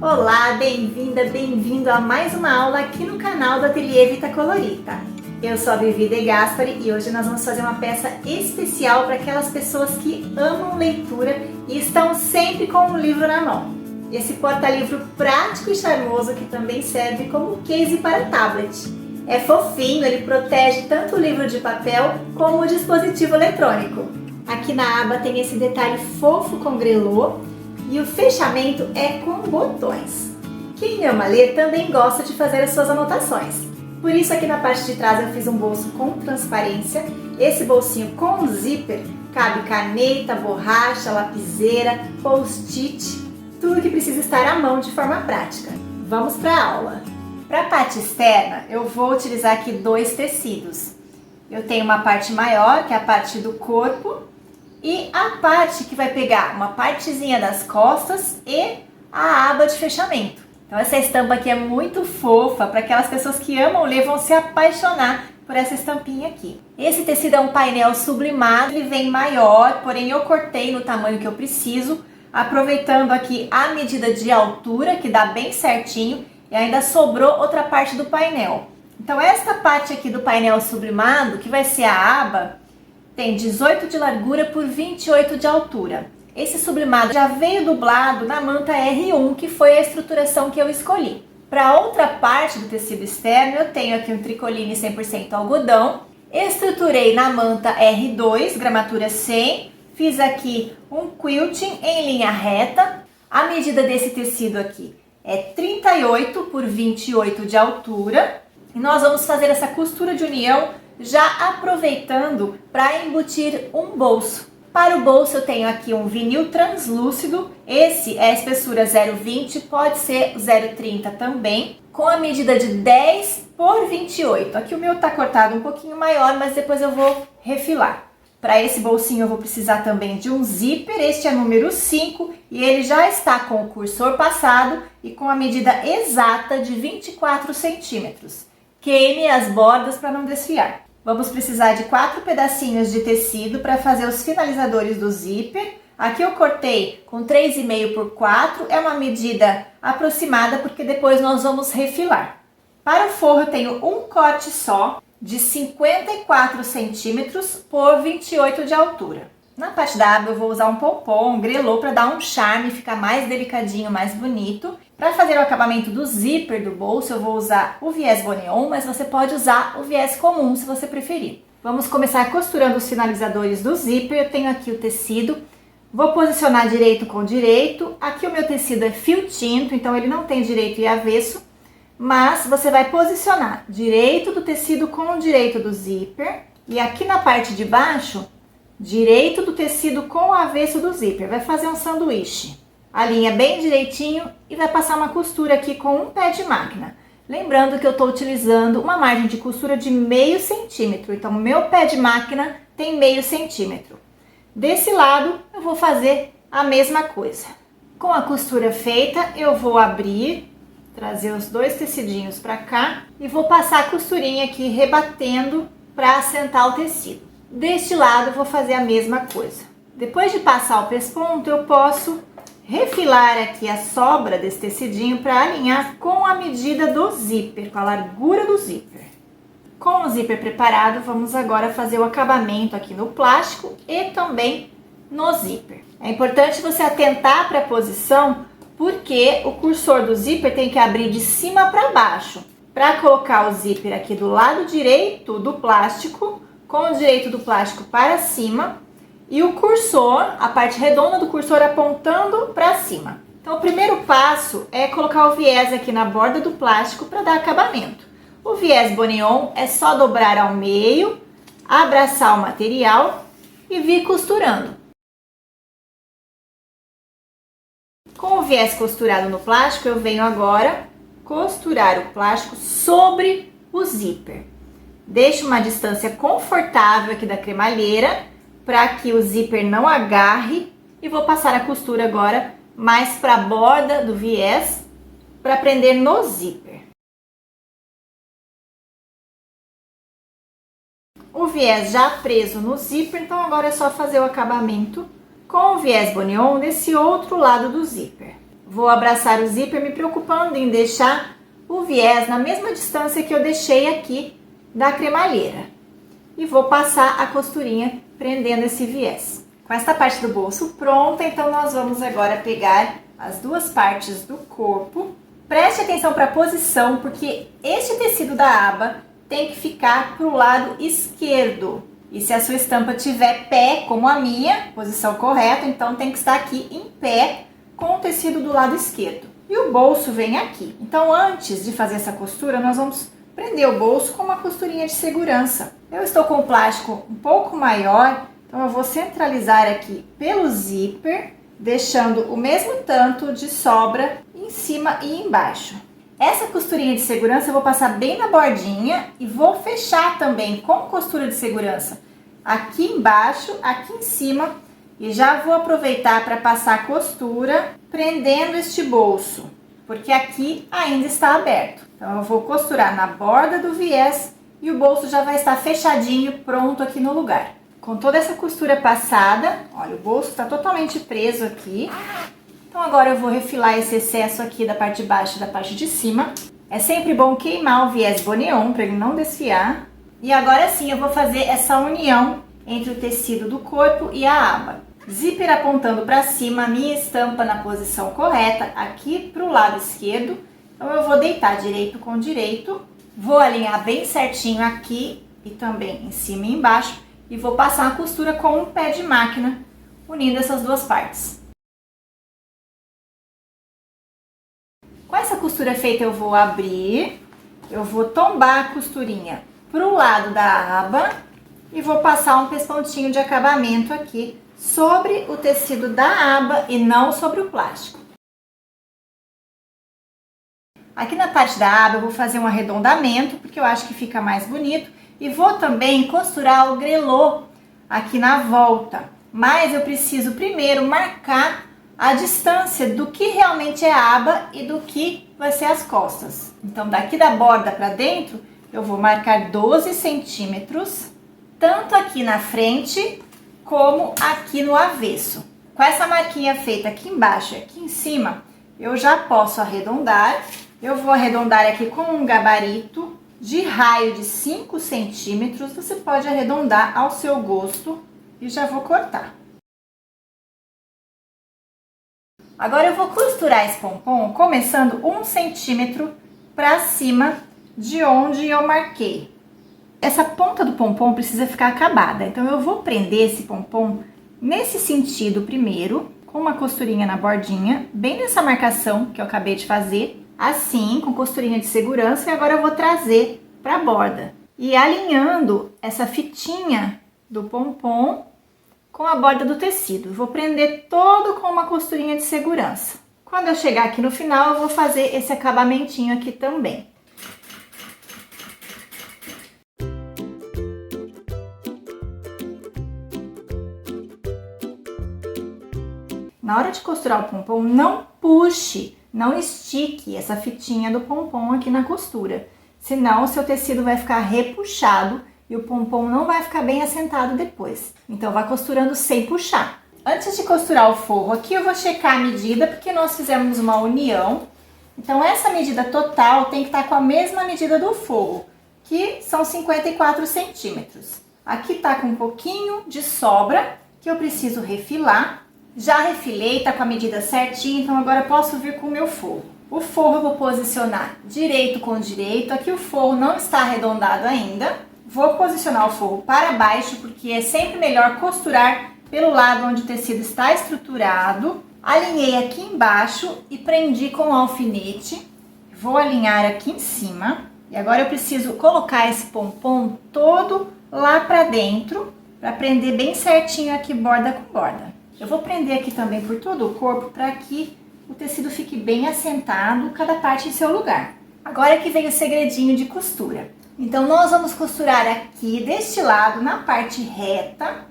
Olá, bem-vinda, bem-vindo a mais uma aula aqui no canal do Ateliê Vita Colorita. Eu sou a Vivi De Gaspari e hoje nós vamos fazer uma peça especial para aquelas pessoas que amam leitura e estão sempre com um livro na mão. Esse porta-livro prático e charmoso que também serve como case para tablet. É fofinho, ele protege tanto o livro de papel como o dispositivo eletrônico. Aqui na aba tem esse detalhe fofo com grelô e o fechamento é com botões. Quem ama ler também gosta de fazer as suas anotações. Por isso aqui na parte de trás eu fiz um bolso com transparência. Esse bolsinho com zíper cabe caneta, borracha, lapiseira, post-it, tudo que precisa estar à mão de forma prática. Vamos para a aula. Para a parte externa eu vou utilizar aqui dois tecidos. Eu tenho uma parte maior, que é a parte do corpo, e a parte que vai pegar uma partezinha das costas e a aba de fechamento. Então essa estampa aqui é muito fofa, para aquelas pessoas que amam ler vão se apaixonar por essa estampinha aqui. Esse tecido é um painel sublimado, ele vem maior, porém eu cortei no tamanho que eu preciso, aproveitando aqui a medida de altura, que dá bem certinho, e ainda sobrou outra parte do painel. Então esta parte aqui do painel sublimado, que vai ser a aba, tem 18 de largura por 28 de altura. Esse sublimado já veio dublado na manta R1, que foi a estruturação que eu escolhi. Para outra parte do tecido externo, eu tenho aqui um tricoline 100% algodão. Estruturei na manta R2, gramatura 100. Fiz aqui um quilting em linha reta. A medida desse tecido aqui é 38 por 28 de altura. E nós vamos fazer essa costura de união já aproveitando para embutir um bolso. Para o bolso eu tenho aqui um vinil translúcido, esse é a espessura 0,20, pode ser 0,30 também, com a medida de 10 por 28. Aqui o meu está cortado um pouquinho maior, mas depois eu vou refilar. Para esse bolsinho eu vou precisar também de um zíper, este é número 5 e ele já está com o cursor passado e com a medida exata de 24 centímetros. Queime as bordas para não desfiar. Vamos precisar de 4 pedacinhos de tecido para fazer os finalizadores do zíper. Aqui eu cortei com 3,5 por 4, é uma medida aproximada porque depois nós vamos refilar. Para o forro eu tenho um corte só, de 54 centímetros por 28 de altura. Na parte da aba eu vou usar um pompom, um grelô para dar um charme, ficar mais delicadinho, mais bonito. Para fazer o acabamento do zíper do bolso eu vou usar o viés Boneon, mas você pode usar o viés comum se você preferir. Vamos começar costurando os finalizadores do zíper. Eu tenho aqui o tecido, vou posicionar direito com direito. Aqui o meu tecido é fio tinto, então ele não tem direito e avesso, mas você vai posicionar direito do tecido com o direito do zíper e aqui na parte de baixo, direito do tecido com o avesso do zíper. Vai fazer um sanduíche. Alinha bem direitinho e vai passar uma costura aqui com um pé de máquina. Lembrando que eu estou utilizando uma margem de costura de meio centímetro, então o meu pé de máquina tem meio centímetro. Desse lado eu vou fazer a mesma coisa. Com a costura feita eu vou abrir, trazer os dois tecidinhos para cá e vou passar a costurinha aqui rebatendo para assentar o tecido. Deste lado eu vou fazer a mesma coisa. Depois de passar o pesponto eu posso refilar aqui a sobra desse tecidinho para alinhar com a medida do zíper, com a largura do zíper. Com o zíper preparado, vamos agora fazer o acabamento aqui no plástico e também no zíper. É importante você atentar para a posição, porque o cursor do zíper tem que abrir de cima para baixo. Para colocar o zíper aqui do lado direito do plástico, com o direito do plástico para cima, e o cursor, a parte redonda do cursor apontando para cima. Então o primeiro passo é colocar o viés aqui na borda do plástico para dar acabamento. O viés Boneon é só dobrar ao meio, abraçar o material e vir costurando. Com o viés costurado no plástico, eu venho agora costurar o plástico sobre o zíper. Deixo uma distância confortável aqui da cremalheira, para que o zíper não agarre, e vou passar a costura agora mais para a borda do viés para prender no zíper. O viés já preso no zíper, então agora é só fazer o acabamento com o viés Boneon desse outro lado do zíper. Vou abraçar o zíper me preocupando em deixar o viés na mesma distância que eu deixei aqui da cremalheira. E vou passar a costurinha prendendo esse viés. Com esta parte do bolso pronta, então nós vamos agora pegar as duas partes do corpo. Preste atenção para a posição, porque este tecido da aba tem que ficar para o lado esquerdo. E se a sua estampa tiver pé, como a minha, posição correta, então tem que estar aqui em pé com o tecido do lado esquerdo. E o bolso vem aqui. Então, antes de fazer essa costura, nós vamos prender o bolso com uma costurinha de segurança. Eu estou com o plástico um pouco maior, então eu vou centralizar aqui pelo zíper, deixando o mesmo tanto de sobra em cima e embaixo. Essa costurinha de segurança eu vou passar bem na bordinha e vou fechar também com costura de segurança aqui embaixo, aqui em cima, e já vou aproveitar para passar costura prendendo este bolso, porque aqui ainda está aberto. Então eu vou costurar na borda do viés e o bolso já vai estar fechadinho, pronto aqui no lugar. Com toda essa costura passada, olha, o bolso está totalmente preso aqui. Então agora eu vou refilar esse excesso aqui da parte de baixo e da parte de cima. É sempre bom queimar o viés boneon para ele não desfiar. E agora sim eu vou fazer essa união entre o tecido do corpo e a aba. Zíper apontando para cima, minha estampa na posição correta, aqui para o lado esquerdo. Então eu vou deitar direito com direito, vou alinhar bem certinho aqui e também em cima e embaixo. E vou passar a costura com um pé de máquina, unindo essas duas partes. Com essa costura feita eu vou abrir, eu vou tombar a costurinha para o lado da aba e vou passar um pespontinho de acabamento aqui sobre o tecido da aba e não sobre o plástico. Aqui na parte da aba eu vou fazer um arredondamento, porque eu acho que fica mais bonito, e vou também costurar o grelô aqui na volta, mas eu preciso primeiro marcar a distância do que realmente é a aba e do que vai ser as costas. Então, daqui da borda para dentro, eu vou marcar 12 centímetros, tanto aqui na frente, como aqui no avesso. Com essa marquinha feita aqui embaixo e aqui em cima, eu já posso arredondar. Eu vou arredondar aqui com um gabarito de raio de 5 centímetros. Você pode arredondar ao seu gosto e já vou cortar. Agora eu vou costurar esse pompom começando 1 centímetro para cima de onde eu marquei. Essa ponta do pompom precisa ficar acabada, então eu vou prender esse pompom nesse sentido primeiro, com uma costurinha na bordinha, bem nessa marcação que eu acabei de fazer, assim, com costurinha de segurança, e agora eu vou trazer para a borda. E alinhando essa fitinha do pompom com a borda do tecido. Vou prender todo com uma costurinha de segurança. Quando eu chegar aqui no final, eu vou fazer esse acabamentinho aqui também. Na hora de costurar o pompom, não puxe, não estique essa fitinha do pompom aqui na costura. Senão o seu tecido vai ficar repuxado e o pompom não vai ficar bem assentado depois. Então, vá costurando sem puxar. Antes de costurar o forro aqui, eu vou checar a medida, porque nós fizemos uma união. Então, essa medida total tem que estar com a mesma medida do forro, que são 54 centímetros. Aqui tá com um pouquinho de sobra, que eu preciso refilar. Já refilei, tá com a medida certinha, então agora eu posso vir com o meu forro. O forro eu vou posicionar direito com direito. Aqui o forro não está arredondado ainda. Vou posicionar o forro para baixo, porque é sempre melhor costurar pelo lado onde o tecido está estruturado. Alinhei aqui embaixo e prendi com o alfinete. Vou alinhar aqui em cima. E agora eu preciso colocar esse pompom todo lá para dentro, para prender bem certinho aqui borda com borda. Eu vou prender aqui também por todo o corpo, para que o tecido fique bem assentado, cada parte em seu lugar. Agora que vem o segredinho de costura. Então, nós vamos costurar aqui deste lado, na parte reta,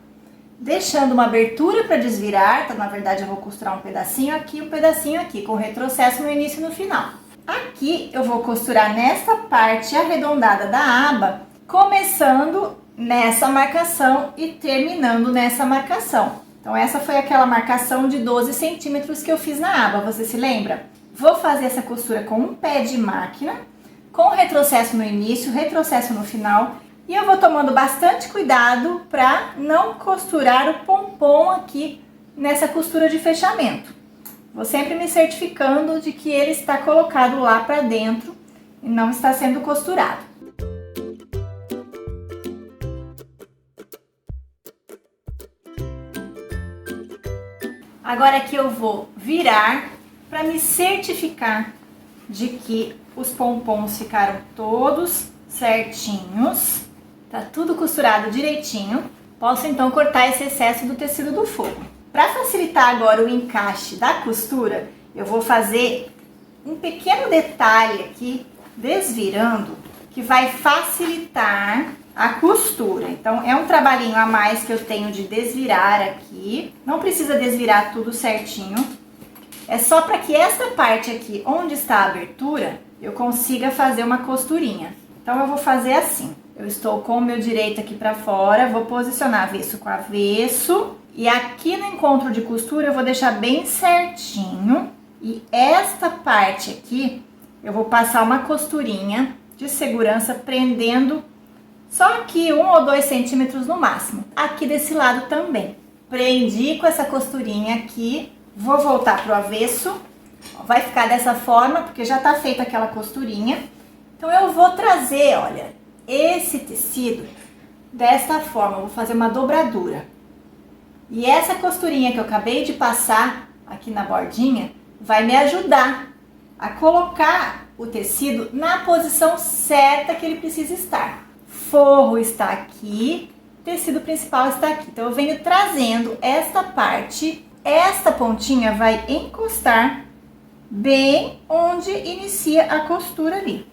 deixando uma abertura para desvirar. Então, na verdade, eu vou costurar um pedacinho aqui, com retrocesso no início e no final. Aqui, eu vou costurar nesta parte arredondada da aba, começando nessa marcação e terminando nessa marcação. Então, Então essa foi aquela marcação de 12 centímetros que eu fiz na aba, você se lembra? Vou fazer essa costura com um pé de máquina, com retrocesso no início, retrocesso no final. E eu vou tomando bastante cuidado para não costurar o pompom aqui nessa costura de fechamento. Vou sempre me certificando de que ele está colocado lá para dentro e não está sendo costurado. Agora aqui eu vou virar para me certificar de que os pompons ficaram todos certinhos. Tá tudo costurado direitinho. Posso então cortar esse excesso do tecido do forro. Para facilitar agora o encaixe da costura, eu vou fazer um pequeno detalhe aqui, desvirando, que vai facilitar a costura. Então é um trabalhinho a mais que eu tenho de desvirar aqui. Não precisa desvirar tudo certinho. É só para que essa parte aqui, onde está a abertura, eu consiga fazer uma costurinha. Então eu vou fazer assim. Eu estou com o meu direito aqui para fora, vou posicionar avesso com avesso. E aqui no encontro de costura eu vou deixar bem certinho. E esta parte aqui, eu vou passar uma costurinha de segurança prendendo só aqui 1 ou 2 centímetros no máximo. Aqui desse lado também. Prendi com essa costurinha aqui, vou voltar pro avesso. Vai ficar dessa forma, porque já tá feita aquela costurinha. Então eu vou trazer, olha, esse tecido desta forma, eu vou fazer uma dobradura. E essa costurinha que eu acabei de passar aqui na bordinha vai me ajudar a colocar o tecido na posição certa que ele precisa estar. Forro está aqui, tecido principal está aqui. Então eu venho trazendo esta parte, esta pontinha vai encostar bem onde inicia a costura ali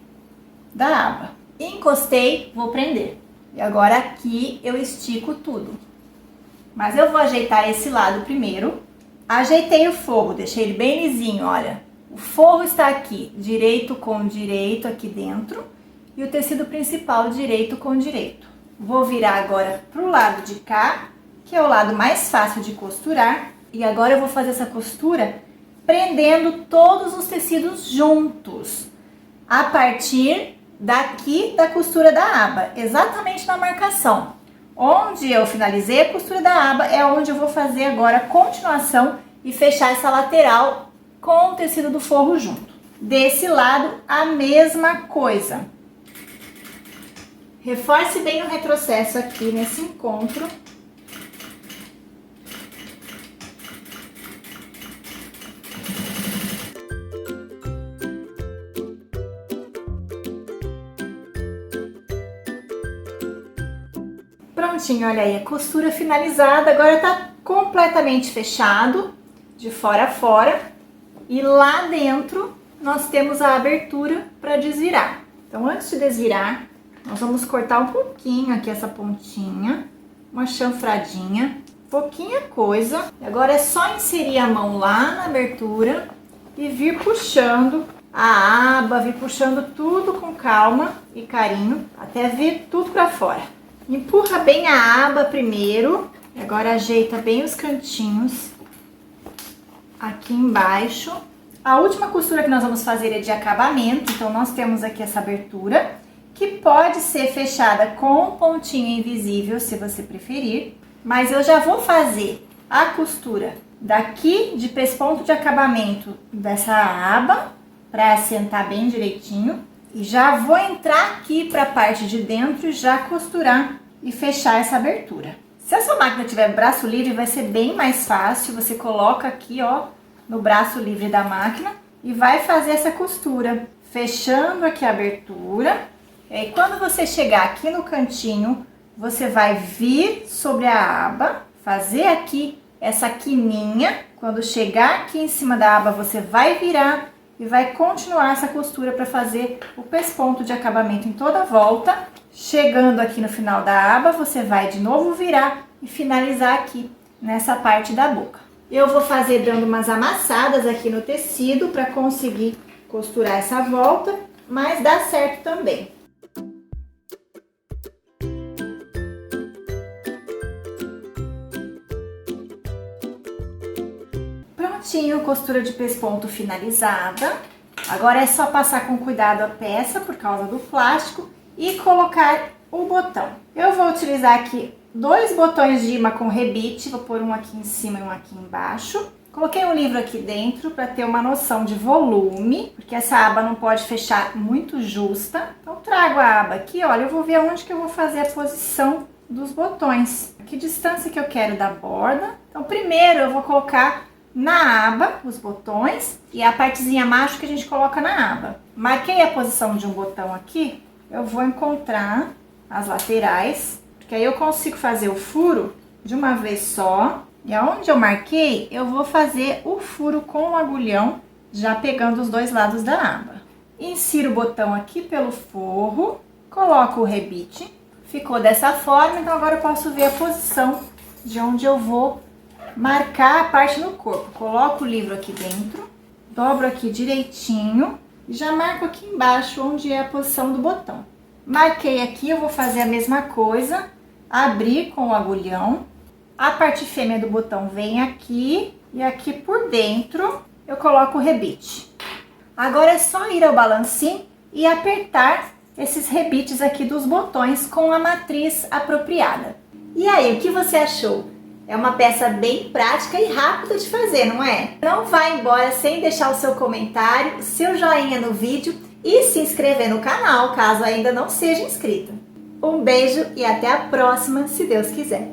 da aba. Encostei, vou prender. E agora aqui eu estico tudo. Mas eu vou ajeitar esse lado primeiro. Ajeitei o forro, deixei ele bem lisinho, olha. O forro está aqui, direito com direito aqui dentro. E o tecido principal direito com direito. Vou virar agora pro lado de cá, que é o lado mais fácil de costurar. E agora eu vou fazer essa costura prendendo todos os tecidos juntos. A partir daqui da costura da aba, exatamente na marcação. Onde eu finalizei a costura da aba é onde eu vou fazer agora a continuação e fechar essa lateral com o tecido do forro junto. Desse lado, a mesma coisa. Reforce bem o retrocesso aqui nesse encontro. Prontinho, olha aí, a costura finalizada, agora tá completamente fechado, de fora a fora, e lá dentro nós temos a abertura para desvirar. Então, antes de desvirar, nós vamos cortar um pouquinho aqui essa pontinha, uma chanfradinha, pouquinha coisa. E agora é só inserir a mão lá na abertura e vir puxando a aba, vir puxando tudo com calma e carinho, até vir tudo para fora. Empurra bem a aba primeiro, agora ajeita bem os cantinhos aqui embaixo. A última costura que nós vamos fazer é de acabamento, então nós temos aqui essa abertura, que pode ser fechada com pontinha invisível, se você preferir. Mas eu já vou fazer a costura daqui de pesponto de acabamento dessa aba, para assentar bem direitinho. E já vou entrar aqui para a parte de dentro e já costurar e fechar essa abertura. Se a sua máquina tiver braço livre, vai ser bem mais fácil. Você coloca aqui, ó, no braço livre da máquina e vai fazer essa costura, fechando aqui a abertura. E aí, quando você chegar aqui no cantinho, você vai vir sobre a aba, fazer aqui essa quininha. Quando chegar aqui em cima da aba, você vai virar e vai continuar essa costura para fazer o pesponto de acabamento em toda a volta. Chegando aqui no final da aba, você vai de novo virar e finalizar aqui nessa parte da boca. Eu vou fazer dando umas amassadas aqui no tecido para conseguir costurar essa volta, mas dá certo também. prontinho, costura de pesponto finalizada. Agora é só passar com cuidado a peça por causa do plástico e colocar o botão. Eu vou utilizar aqui 2 botões de imã com rebite, vou pôr um aqui em cima e um aqui embaixo. Coloquei um livro aqui dentro para ter uma noção de volume, porque essa aba não pode fechar muito justa. Então trago a aba aqui, olha, eu vou ver onde que eu vou fazer a posição dos botões. Que distância que eu quero da borda. Então primeiro eu vou colocar na aba os botões e a partezinha macho que a gente coloca na aba. Marquei a posição de um botão aqui, eu vou encontrar as laterais, porque aí eu consigo fazer o furo de uma vez só. E aonde eu marquei, eu vou fazer o furo com o agulhão, já pegando os 2 lados da aba. Insiro o botão aqui pelo forro, coloco o rebite, ficou dessa forma, então agora eu posso ver a posição de onde eu vou marcar a parte no corpo. Coloco o livro aqui dentro, dobro aqui direitinho e já marco aqui embaixo onde é a posição do botão. Marquei aqui, eu vou fazer a mesma coisa, abrir com o agulhão. A parte fêmea do botão vem aqui e aqui por dentro eu coloco o rebite. Agora é só ir ao balancinho e apertar esses rebites aqui dos botões com a matriz apropriada. E aí, o que você achou? É uma peça bem prática e rápida de fazer, não é? Não vá embora sem deixar o seu comentário, seu joinha no vídeo e se inscrever no canal, caso ainda não seja inscrito. Um beijo e até a próxima, se Deus quiser.